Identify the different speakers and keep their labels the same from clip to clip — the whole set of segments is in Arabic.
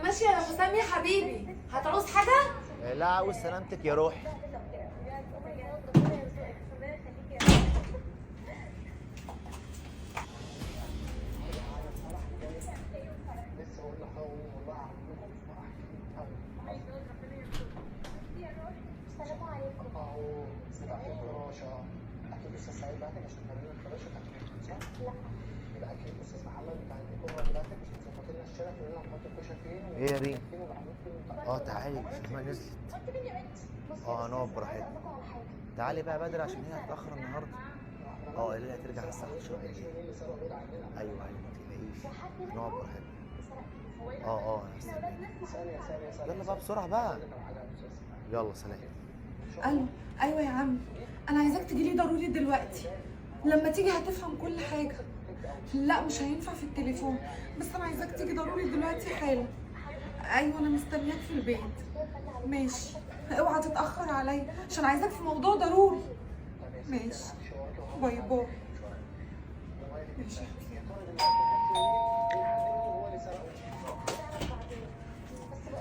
Speaker 1: ماشي يا حسام يا حبيبي، هتعوز حاجة؟
Speaker 2: لا عاوز سلامتك يا روحي.
Speaker 3: السلام عليكم. اهو بتاعت الفراشه. اكيد استاذ سعيد بعتك عشان تعملي الفراشه بتاعت البيت صح؟ لا. يبقى اكيد استاذ محمد بتاع الديكور بعتك عشان تظبط لنا الشارع تقول لنا هنحط الكوشه فين
Speaker 2: ايه يا ريم؟
Speaker 3: فين ومعمول فين.
Speaker 2: اه تعالي شيماء نزلت.
Speaker 3: قلت مين يا بنت؟ بصي
Speaker 2: اه
Speaker 3: بس
Speaker 2: نقعد
Speaker 3: عايزة
Speaker 2: براحتنا.
Speaker 3: أقول لكم على حاجة.
Speaker 2: تعالي بقى بدري عشان هي هتتاخر النهارده. اه اللي هترجع على الساعه 11 بالليل. ايوه ما تقلقيش. نقعد براحتنا. اه هستناك. يلا بقى بسرعه بقى. يلا سلام.
Speaker 1: الو، ايوه يا عم، انا عايزاك تجيلي ضروري دلوقتي. لما تيجي هتفهم كل حاجه. لا مش هينفع في التليفون، بس انا عايزاك تيجي ضروري دلوقتي حالا. ايوه انا مستنياك في البيت. ماشي، اوعى تتاخر عليا عشان عايزاك في موضوع ضروري. ماشي، باي باي. ماشي.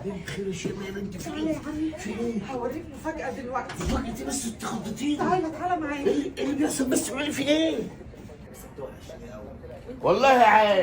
Speaker 4: بنت خير الشيماء يا بنتي في
Speaker 1: تعالى
Speaker 4: ايه؟
Speaker 1: يا عمي،
Speaker 4: في ايه؟
Speaker 1: هوريك مفاجأة دلوقتي.
Speaker 4: فاكرتي بس تخضتيني.
Speaker 1: تعالى معايا.
Speaker 4: ايه اللي بيحصل بس؟ قولي في ايه؟
Speaker 2: والله عال